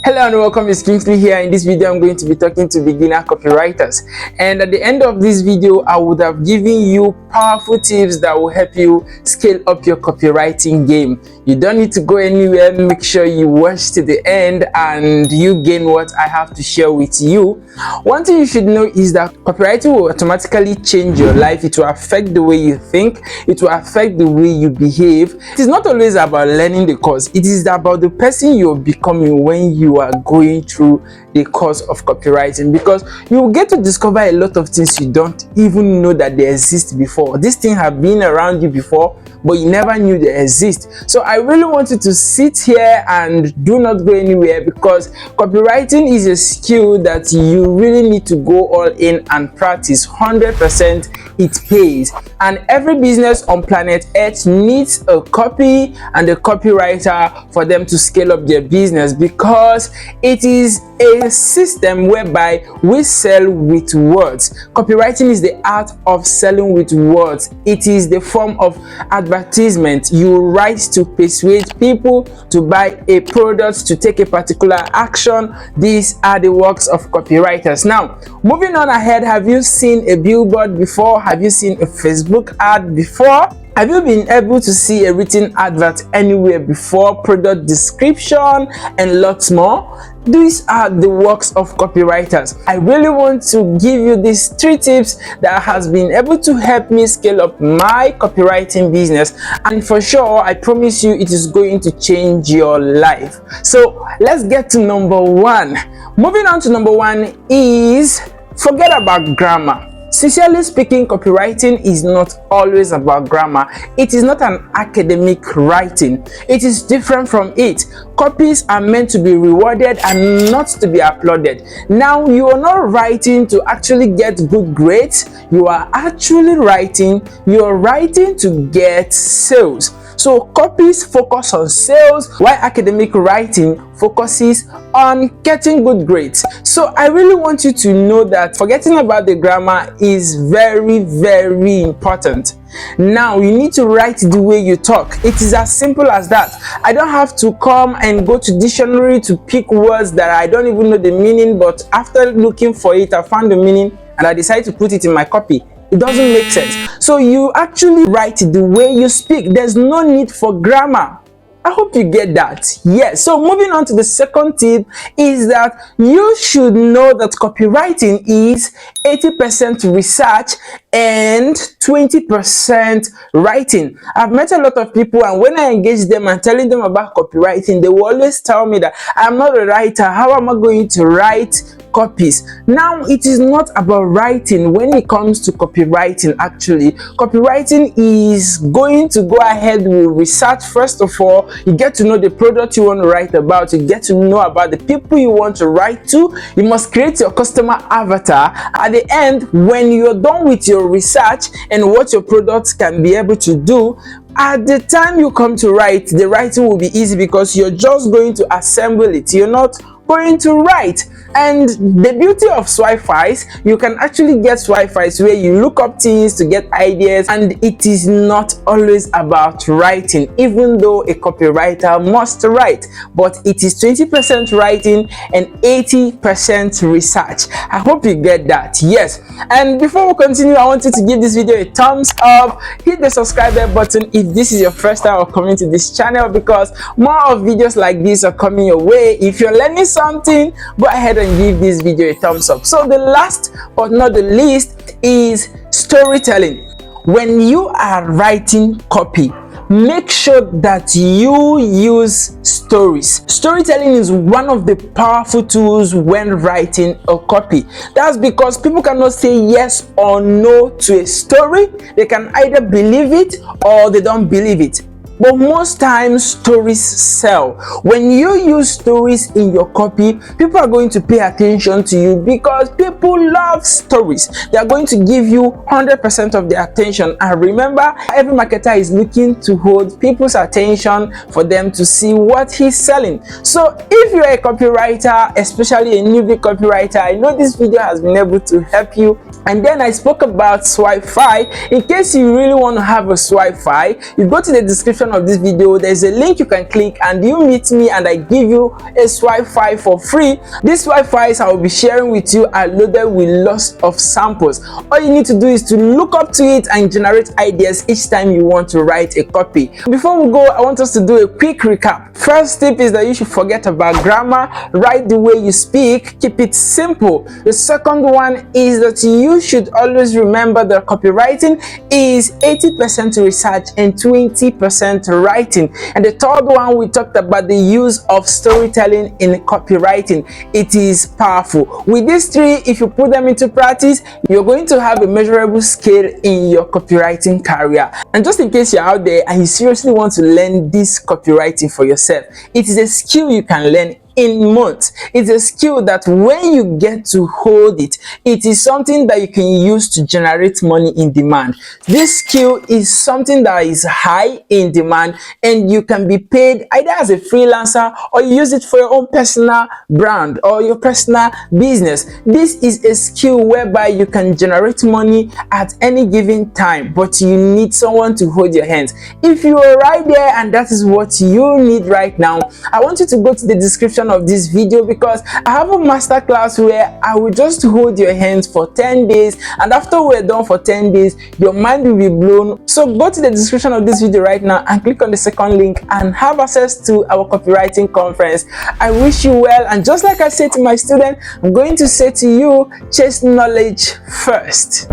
Hello and welcome, it's Kingsley here. In this video I'm going to be talking to beginner copywriters, and at the end of this video I would have given you powerful tips that will help you scale up your copywriting game. You don't need to go anywhere. Make sure you watch to the end and you gain what I have to share with you. One thing you should know is that copywriting will automatically change your life. It will affect the way you think, it will affect the way you behave. It is not always about learning the course, it is about the person you're becoming when you are going through the course of copywriting, because you will get to discover a lot of things you don't even know that they exist before. These things have been around you before, but you never knew they exist. So I really want you to sit here and do not go anywhere, because copywriting is a skill that you really need to go all in and practice 100%. It pays, and every business on planet Earth needs a copy and a copywriter for them to scale up their business, because it is a system whereby we sell with words. Copywriting is the art of selling with words. It is the form of advertisement. You write to persuade people to buy a product, to take a particular action. These are the works of copywriters. Now, moving on ahead, have you seen a billboard before? Have you seen a Facebook ad before? Have you been able to see a written advert anywhere before? Product description and lots more. These are the works of copywriters. I really want to give you these 3 tips that has been able to help me scale up my copywriting business, and for sure I promise you it is going to change your life. So let's get to number 1. Moving on to number 1 is forget about grammar. Sincerely speaking, copywriting is not always about grammar. It is not an academic writing. It is different from it. Copies are meant to be rewarded and not to be applauded. Now, you are not writing to actually get good grades. You are actually writing to get sales. So copies focus on sales, while academic writing focuses on getting good grades. So I really want you to know that forgetting about the grammar is very, very important. Now, you need to write the way you talk. It is as simple as that. I don't have to come and go to dictionary to pick words that I don't even know the meaning, but after looking for it, I found the meaning and I decided to put it in my copy. It doesn't make sense. So you actually write the way you speak. There's no need for grammar. I hope you get that. Yes. So moving on to the second tip is that you should know that copywriting is 80% research and 20% writing. I've met a lot of people, and when I engage them and telling them about copywriting, they will always tell me that I'm not a writer. How am I going to write copies? Now, it is not about writing when it comes to copywriting. Actually, copywriting is going to go ahead with research. First of all, you get to know the product you want to write about. You get to know about the people you want to write to. You must create your customer avatar. At the end, when you're done with your research and what your products can be able to do, at the time you come to write, the writing will be easy, because you're just going to assemble it. You're not going to write. And the beauty of Wi-Fi's, you can actually get Wi-Fi's where you look up things to get ideas, and it is not always about writing, even though a copywriter must write, but it is 20% writing and 80% research. I hope you get that. Yes. And before we continue, I want you to give this video a thumbs up, hit the subscribe button if this is your first time of coming to this channel, because more of videos like this are coming your way. If you're learning something, go ahead and give this video a thumbs up. So the last but not the least is storytelling. When you are writing copy, make sure that you use stories. Storytelling is one of the powerful tools when writing a copy. That's because people cannot say yes or no to a story. They can either believe it or they don't believe it. But most times stories sell. When you use stories in your copy, people are going to pay attention to you, because people love stories. They are going to give you 100% of their attention. And remember, every marketer is looking to hold people's attention for them to see what he's selling. So if you're a copywriter, especially a newbie copywriter, I know this video has been able to help you. And then I spoke about Wi-Fi. In case you really want to have a Wi-Fi, you go to the description description of this video, there's a link you can click and you meet me and I give you a Wi-Fi for free. These Wi-Fi's I will be sharing with you are loaded with lots of samples. All you need to do is to look up to it and generate ideas each time you want to write a copy. Before we go, I want us to do a quick recap. First tip is that you should forget about grammar, write the way you speak, keep it simple. The second one is that you should always remember that copywriting is 80% research and 20% writing. And the third one, we talked about the use of storytelling in copywriting. It is powerful. With these three, if you put them into practice, you're going to have a measurable scale in your copywriting career. And just in case you're out there and you seriously want to learn this copywriting for yourself, it is a skill you can learn in months. It's a skill that when you get to hold it, it is something that you can use to generate money in demand. This skill is something that is high in demand and you can be paid either as a freelancer or you use it for your own personal brand or your personal business. This is a skill whereby you can generate money at any given time, but you need someone to hold your hands. If you are right there and that is what you need right now, I want you to go to the description of this video because I have a masterclass where I will just hold your hands for 10 days, and after we're done for 10 days your mind will be blown. So go to the description of this video right now and click on the second link and have access to our copywriting conference. I wish you well, and just like I say to my students, I'm going to say to you, chase knowledge first.